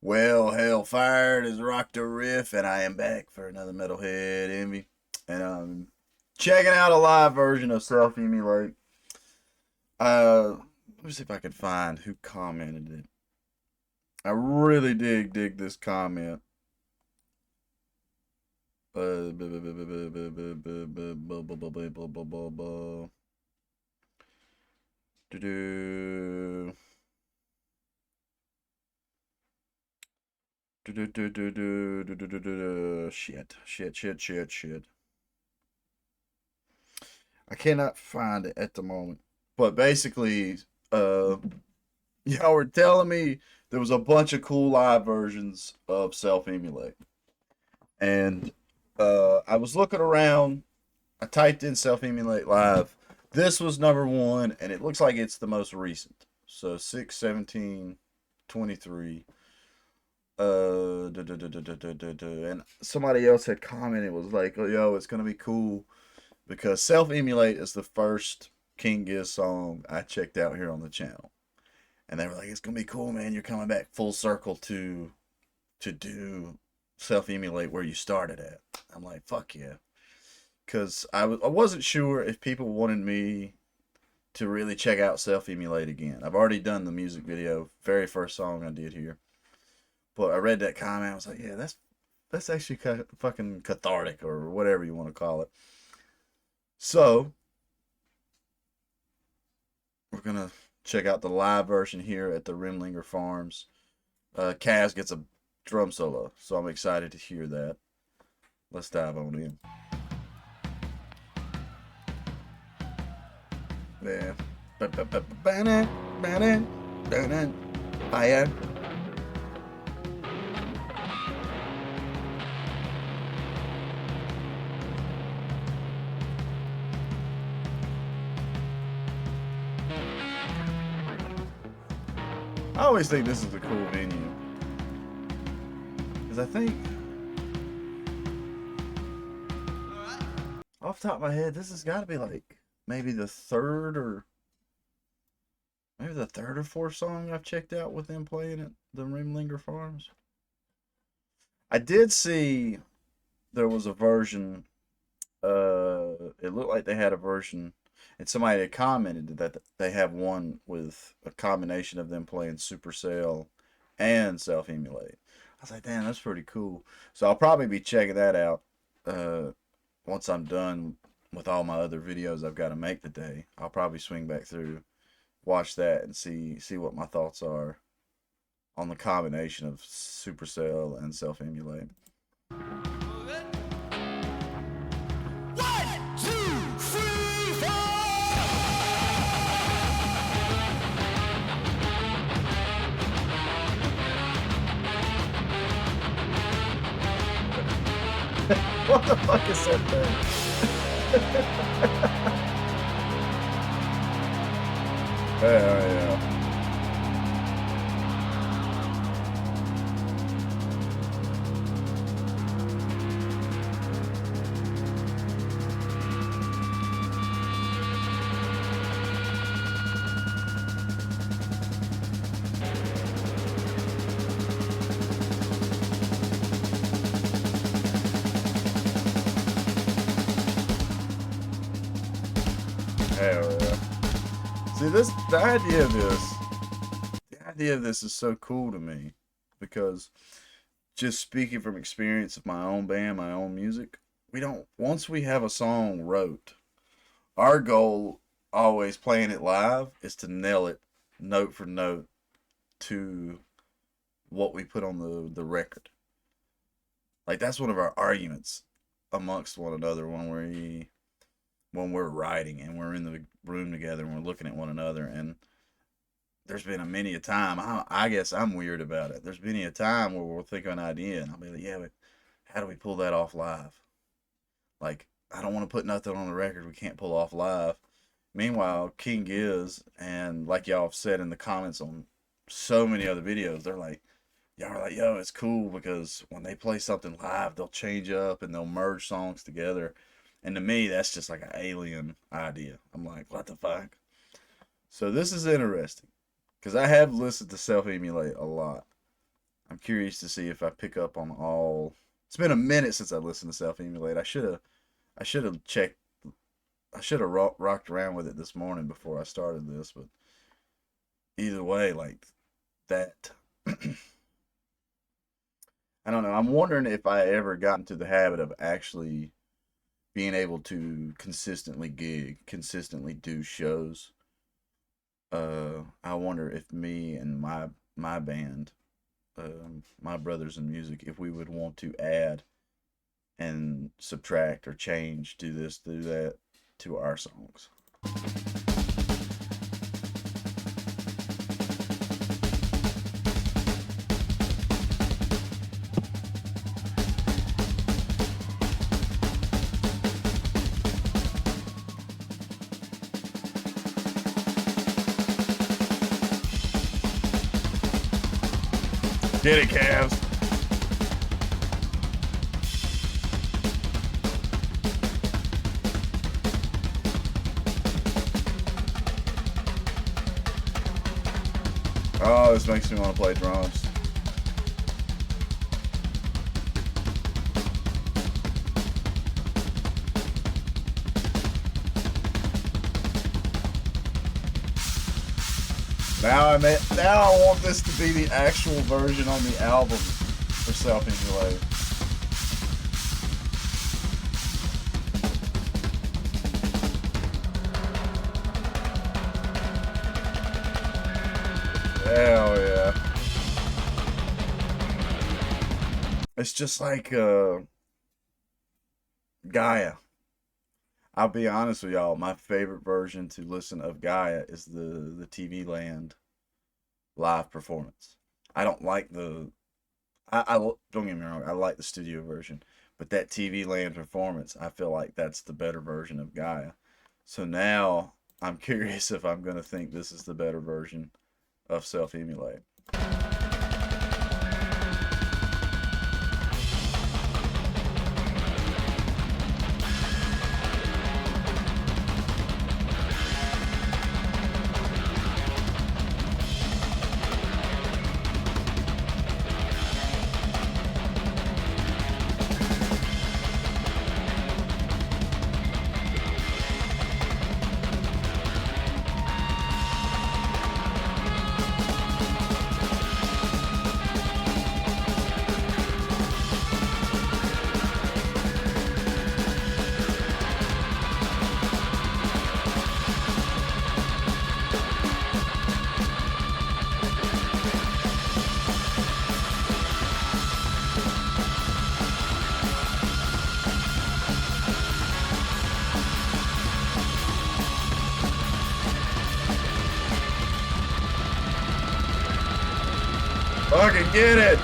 Well, hell fired is RockdaRiff, and I am back for another Metalhead Envy. And I'm checking out a live version of Self Immolate. Let me see if I can find who commented it. I really dig this comment. Shit. I cannot find it at the moment. But basically, uh, y'all were telling me there was a bunch of cool live versions of Self Immolate. And I was looking around. I typed in Self Immolate Live. This was number one, and it looks like it's the most recent. So 6/17/23. And somebody else had commented, was like, oh, yo, it's gonna be cool because Self Immolate is the first King Giz song I checked out here on the channel. And they were like, it's gonna be cool, man. You're coming back full circle to do Self Immolate where you started at. I'm like, fuck yeah. Because I wasn't sure if people wanted me to really check out Self Immolate again. I've already done the music video, very first song I did here. But I read that comment. I was like, yeah, that's actually fucking cathartic or whatever you want to call it. So we're gonna check out the live version here at the Rimlinger Farms. Kaz gets a drum solo, so I'm excited to hear that. Let's dive on in. Yeah. Fire. I always think this is a cool venue. Because I think, off the top of my head, this has got to be like maybe the third or fourth song I've checked out with them playing at the Rimlinger Farms. I did see there was a version, it looked like they had a version, and somebody had commented that they have one with a combination of them playing Supercell and Self Immolate. I was like, damn, that's pretty cool. So I'll probably be checking that out once I'm done with all my other videos I've got to make today. I'll probably swing back through, watch that, and see what my thoughts are on the combination of Supercell and Self Immolate. What the fuck is that thing? Yeah. Hell yeah. See, the idea of this is so cool to me because just speaking from experience of my own band, my own music, once we have a song wrote, our goal always playing it live is to nail it note for note to what we put on the record. Like that's one of our arguments amongst one another when we're writing and we're in the room together and we're looking at one another. And there's been many a time, I guess I'm weird about it. There's many a time where we'll think of an idea and I'll be like, yeah, but how do we pull that off live? Like, I don't want to put nothing on the record we can't pull off live. Meanwhile, King Giz, and like y'all have said in the comments on so many other videos, y'all are like, yo, it's cool because when they play something live, they'll change up and they'll merge songs together. And to me, that's just like an alien idea. I'm like, what the fuck? So this is interesting because I have listened to Self Immolate a lot. I'm curious to see if I pick up on all. It's been a minute since I listened to Self Emulate. I should have checked. I should have rocked around with it this morning before I started this, but either way, like that. I don't know. I'm wondering if I ever got into the habit of actually being able to consistently gig, consistently do shows. I wonder if me and my band, my brothers in music, if we would want to add and subtract or change, do this, do that to our songs. Get it, Cavs. Oh, this makes me want to play drums. Now I want this to be the actual version on the album for Self Emulate. Hell yeah. It's just like Gaia. I'll be honest with y'all, my favorite version to listen of Gaia is the TV Land live performance. I don't like I don't get me wrong, I like the studio version, but that TV Land performance, I feel like that's the better version of Gaia. So now I'm curious if I'm gonna think this is the better version of Self Emulate. Fucking get it!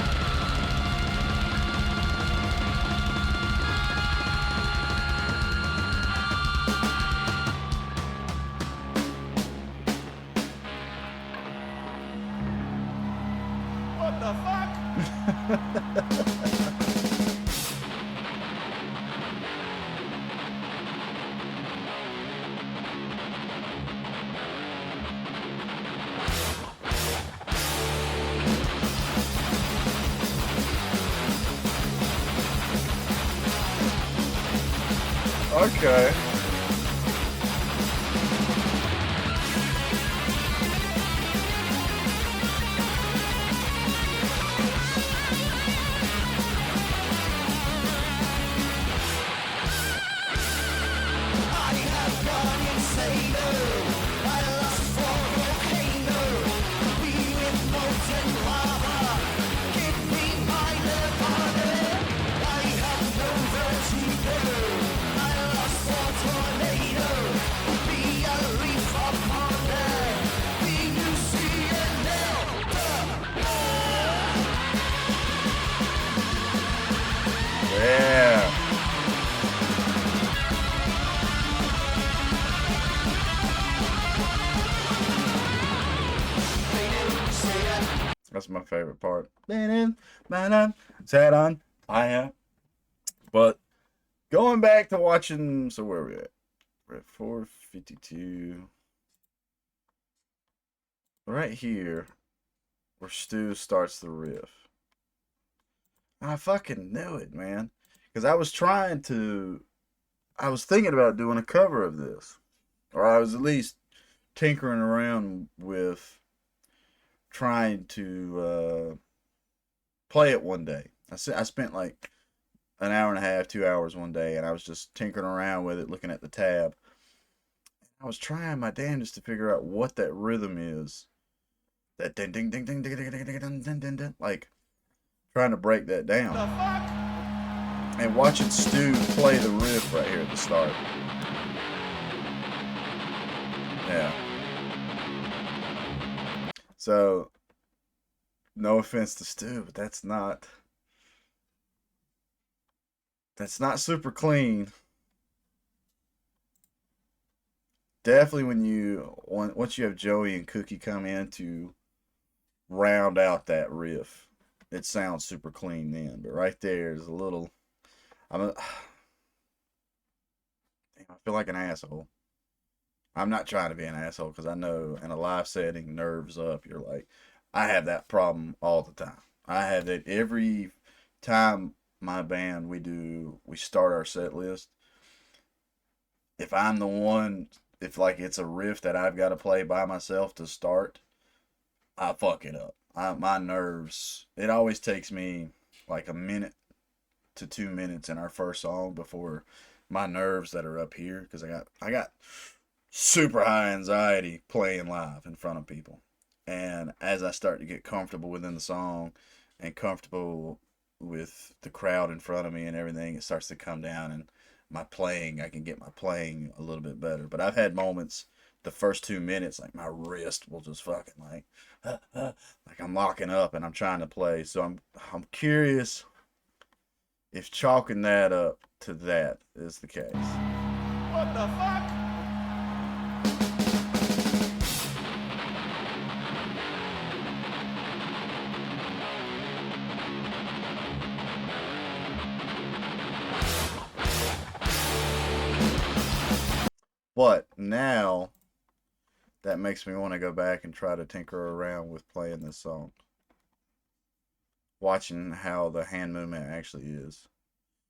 What the fuck? Okay. Yeah. That's my favorite part. Sat on. I am. But going back to watching, so where are we at? We're at 452. Right here, where Stu starts the riff. I fucking knew it, man. Because I was thinking about doing a cover of this. Or I was at least tinkering around with trying to play it one day. I spent like an hour and a half, 2 hours one day, and I was just tinkering around with it, looking at the tab. I was trying my damnedest to figure out what that rhythm is. That ding ding ding ding ding ding ding ding ding ding ding, like trying to break that down. The fuck? And watching Stu play the riff right here at the start. Yeah. So, no offense to Stu, but that's not super clean. Definitely once you have Joey and Cookie come in to round out that riff, it sounds super clean then. But right there is a little. I'm a, I feel like an asshole. I'm not trying to be an asshole because I know in a live setting, nerves up. You're like, I have that problem all the time. I have it every time my band we start our set list. If I'm the one, if like it's a riff that I've got to play by myself to start, I fuck it up. My nerves. It always takes me like a minute to 2 minutes in our first song before my nerves that are up here because I got super high anxiety playing live in front of people. And as I start to get comfortable within the song and comfortable with the crowd in front of me and everything, it starts to come down and I can get my playing a little bit better. But I've had moments the first 2 minutes, like my wrist will just fucking like I'm locking up and I'm trying to play. So I'm curious if chalking that up to that is the case. What the fuck? But now that makes me want to go back and try to tinker around with playing this song. Watching how the hand movement actually is.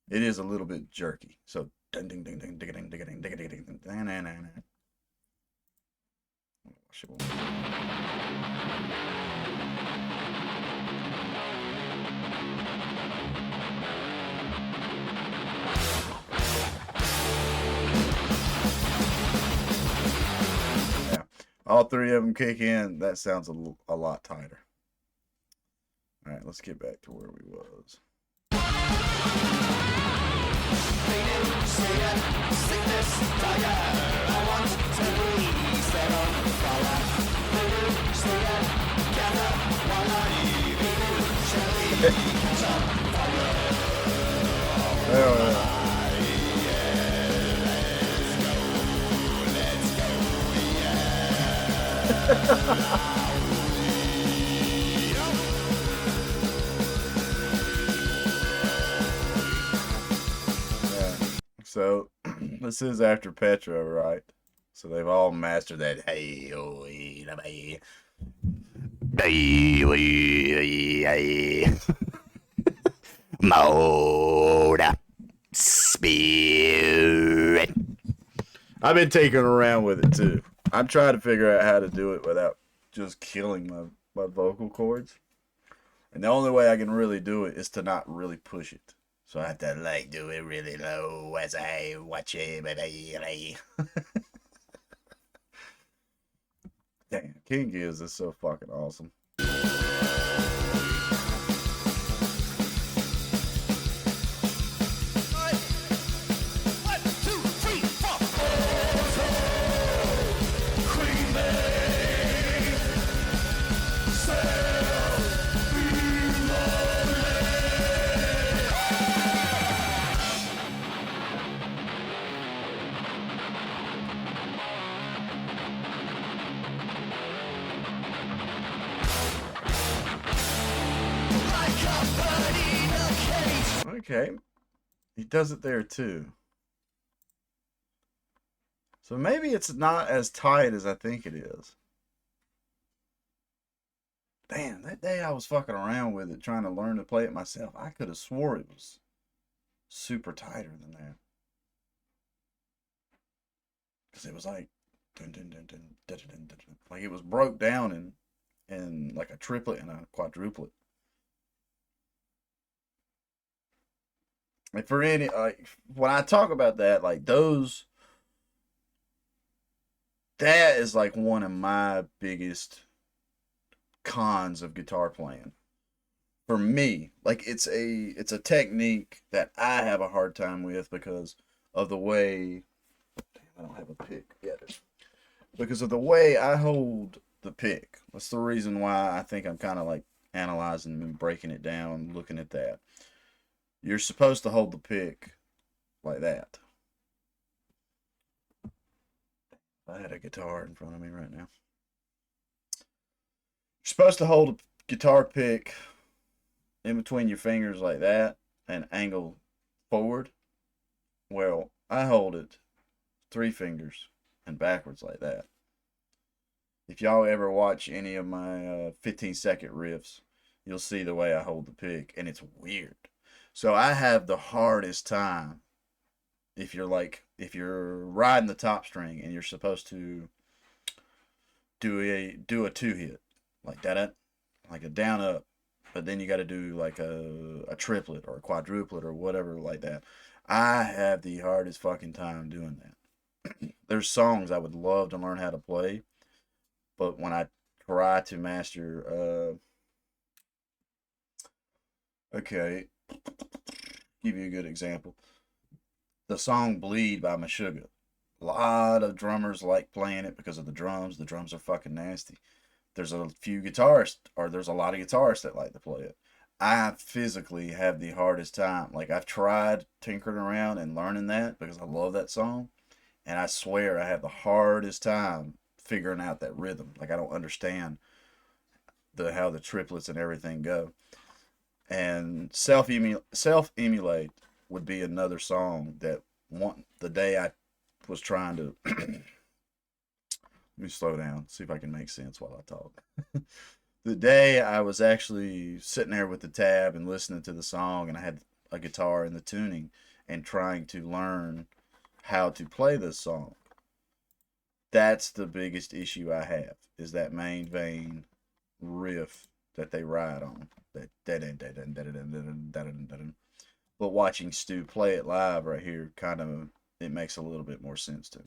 It is a little bit jerky. So ding ding ding ding ding ding ding ding ding ding ding ding ding ding. Yeah, all three of them kick in. That sounds a lot tighter. All right, let's get back to where we was. So this is after Petra, right? So they've all mastered that. Hey, oh, hey, Moda Spirit. I've been taking around with it too. I'm trying to figure out how to do it without just killing my vocal cords. And the only way I can really do it is to not really push it. So I have to like do it really low as I watch it. Damn, King Giz is so fucking awesome. Okay, he does it there too. So maybe it's not as tight as I think it is. damn, that day I was fucking around with it, trying to learn to play it myself. I could have swore it was super tighter than that. Because it was like, dun, dun, dun, dun, dun, dun, dun, dun. Like it was broke down in like a triplet and a quadruplet. And for any, like, when I talk about that, like those, that is like one of my biggest cons of guitar playing. For me, like it's a technique that I have a hard time with because of the way, damn, I don't have a pick yet. Because of the way I hold the pick. That's the reason why I think I'm kind of like analyzing and breaking it down, looking at that. You're supposed to hold the pick like that. I had a guitar in front of me right now. You're supposed to hold a guitar pick in between your fingers like that and angle forward. Well, I hold it 3 fingers and backwards like that. If y'all ever watch any of my 15-second riffs, you'll see the way I hold the pick, and it's weird. So I have the hardest time if you're riding the top string and you're supposed to do a 2 hit like that, like a down up, but then you got to do like a triplet or a quadruplet or whatever like that. I have the hardest fucking time doing that. There's songs I would love to learn how to play, but when I try to master, okay, give you a good example. The song Bleed by Meshuggah. A lot of drummers like playing it because of the drums. The drums are fucking nasty. There's a few guitarists, or there's a lot of guitarists that like to play it. I physically have the hardest time. Like, I've tried tinkering around and learning that because I love that song. And I swear I have the hardest time figuring out that rhythm. Like, I don't understand how the triplets and everything go. And self-emulate would be another song that the day I was trying to let me slow down, see if I can make sense while I talk. The day I was actually sitting there with the tab and listening to the song, and I had a guitar in the tuning and trying to learn how to play this song. That's the biggest issue I have, is that main vein riff that they ride on. But watching Stu play it live right here, kind of, it makes a little bit more sense to me.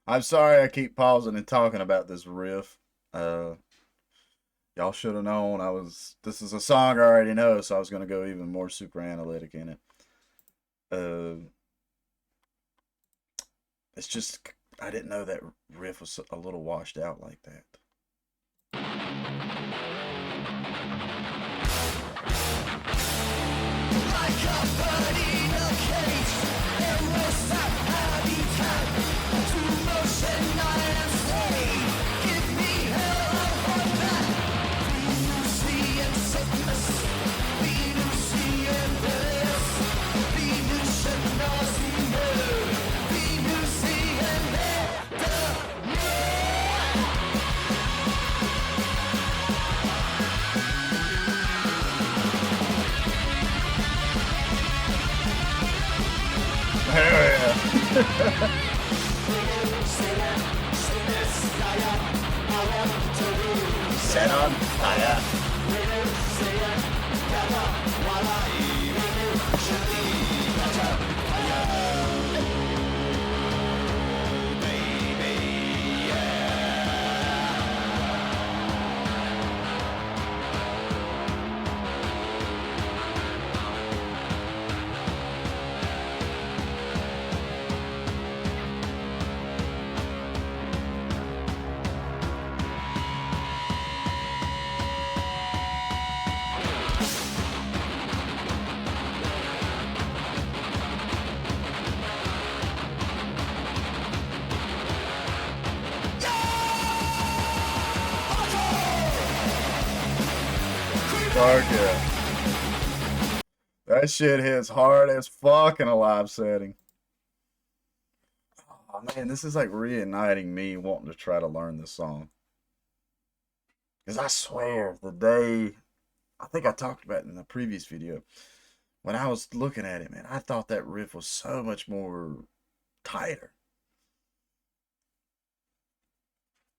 I'm sorry I keep pausing and talking about this riff. Y'all should have known this is a song I already know, so I was going to go even more super analytic in it. It's just, I didn't know that riff was a little washed out like that. Like a bird in a cage, there was that habitat to motion I am slave. Give me hell, I want that. Venusi and sickness, Venusi and bliss, Venusi and nausea, Venusi and Set on fire. Fuck yeah. That shit hits hard as fuck in a live setting. Oh man, this is like reigniting me wanting to try to learn this song. Because I swear, the day, I think I talked about it in the previous video, when I was looking at it, man, I thought that riff was so much more tighter.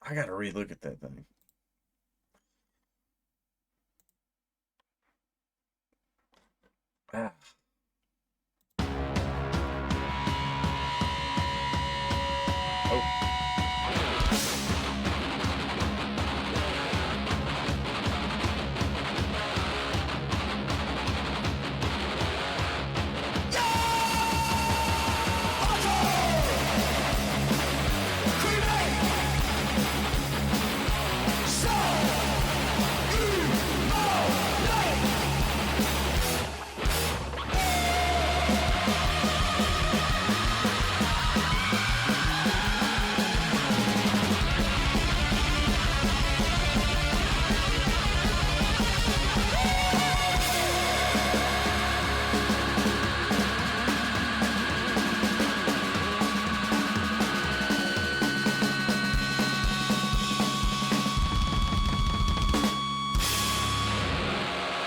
I gotta relook at that thing. Ah. Oh.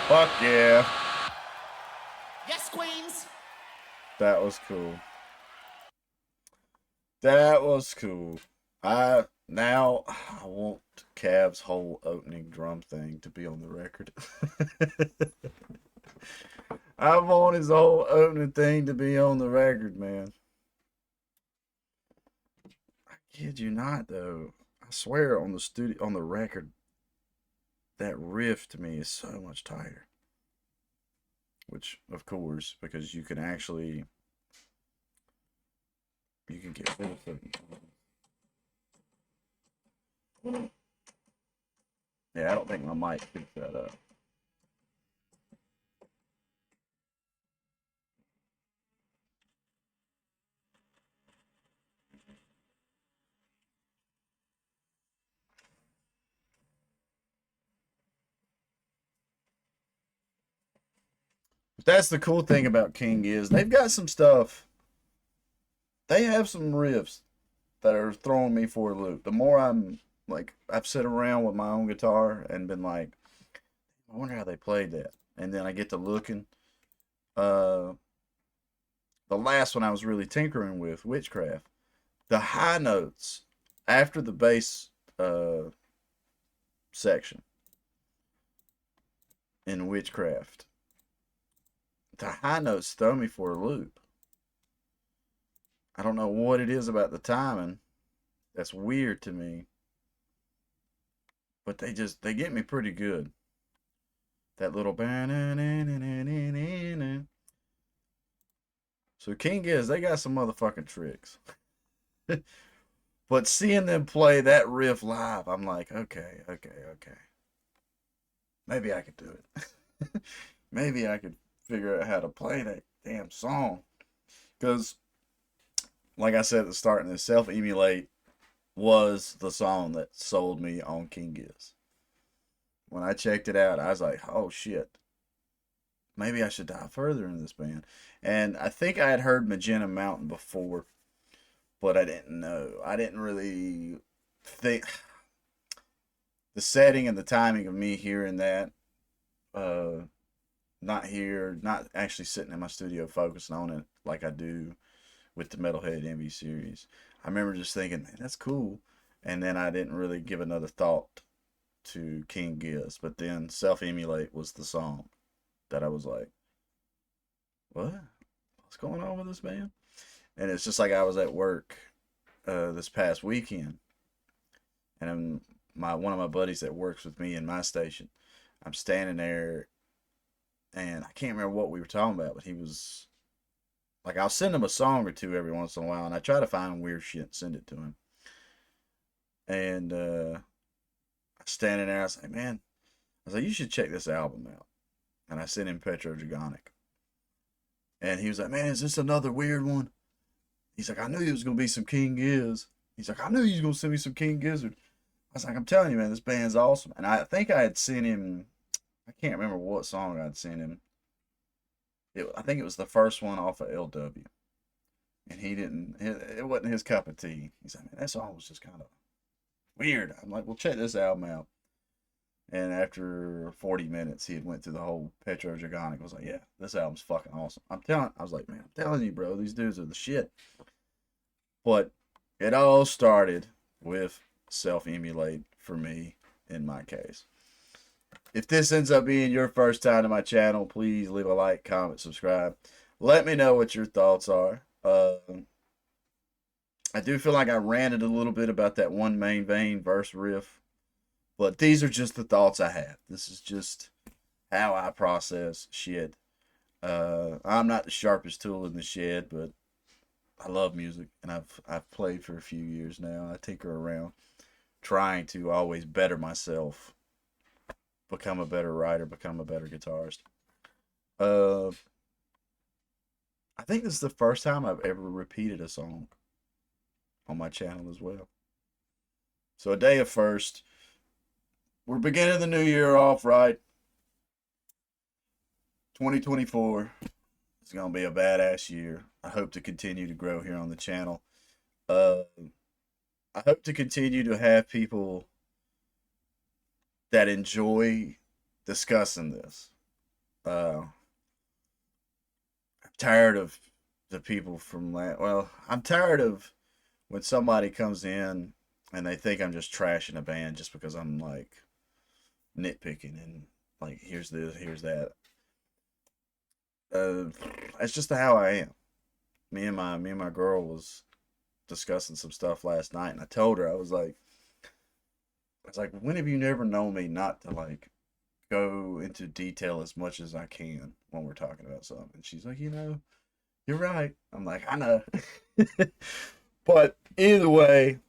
Fuck yeah. Yes, Queens. That was cool. That was cool. I want Cav's whole opening drum thing to be on the record. I want his whole opening thing to be on the record, man. I kid you not, though. I swear on the record, that riff to me is so much tighter. Which, of course, because you can get rid of certain. Yeah, I don't think my mic picks that up. But that's the cool thing about King is they've got some stuff. They have some riffs that are throwing me for a loop. The more I've sat around with my own guitar and been like, I wonder how they played that. And then I get to looking. The last one I was really tinkering with, Witchcraft. The high notes after the bass section in Witchcraft, the high notes throw me for a loop. I don't know what it is about the timing that's weird to me, but they get me pretty good. That little so King is they got some motherfucking tricks. But seeing them play that riff live, I'm like, okay. Maybe I could do it. Maybe I could figure out how to play that damn song. Because, like I said at the start, this Self-Immolate was the song that sold me on King Giz. When I checked it out, I was like, oh shit. Maybe I should dive further in this band. And I think I had heard Magenta Mountain before, but I didn't know. I didn't really think the setting and the timing of me hearing that, not actually sitting in my studio focusing on it like I do with the Metalhead Envies series. I remember just thinking, man, that's cool. And then I didn't really give another thought to King Giz. But then Self-Immolate was the song that I was like, what? What's going on with this band? And it's just like I was at work this past weekend, and one of my buddies that works with me in my station, I'm standing there, and I can't remember what we were talking about, but he was like, I'll send him a song or two every once in a while, and I try to find weird shit and send it to him. And standing there, I was like, man, I was like, you should check this album out. And I sent him Petrodragonic. And he was like, man, is this another weird one? He's like, I knew it was going to be some King Giz. He's like, I knew you was going to send me some King Gizzard. I was like, I'm telling you, man, this band's awesome. And I think I had sent him, I can't remember what song I'd sent him. I think it was the first one off of LW. And he didn't, it wasn't his cup of tea. He said, man, that song was just kind of weird. I'm like, well, check this album out. And after 40 minutes, he had went through the whole Petro Dragonic. I was like, yeah, this album's fucking awesome. I was like, man, I'm telling you, bro, these dudes are the shit. But it all started with Self-Immolate for me, in my case. If this ends up being your first time to my channel, please leave a like, comment, subscribe. Let me know what your thoughts are. I do feel like I ranted a little bit about that one main vein verse riff, but these are just the thoughts I have. This is just how I process shit. I'm not the sharpest tool in the shed, but I love music, and I've played for a few years now. I tinker around, trying to always better myself, become a better writer, become a better guitarist. I think this is the first time I've ever repeated a song on my channel as well. So a day of first. We're beginning the new year off right. 2024 is going to be a badass year. I hope to continue to grow here on the channel. I hope to continue to have people that enjoy discussing this. I'm tired of the people from I'm tired of when somebody comes in and they think I'm just trashing a band just because I'm like nitpicking and like here's this, here's that. That's just how I am. Me and my girl was discussing some stuff last night, and I told her I was like, when have you never known me not to like go into detail as much as I can when we're talking about something? And she's like, you're right. I'm like, I know. But either way,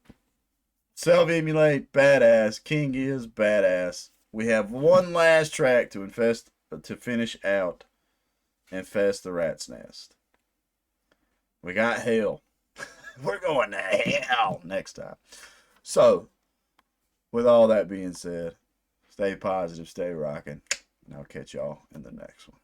Self-Immolate, badass. King is badass. We have one last track to finish out Infest the Rat's Nest. We got Hell. We're going to hell next time. So, with all that being said, stay positive, stay rocking, and I'll catch y'all in the next one.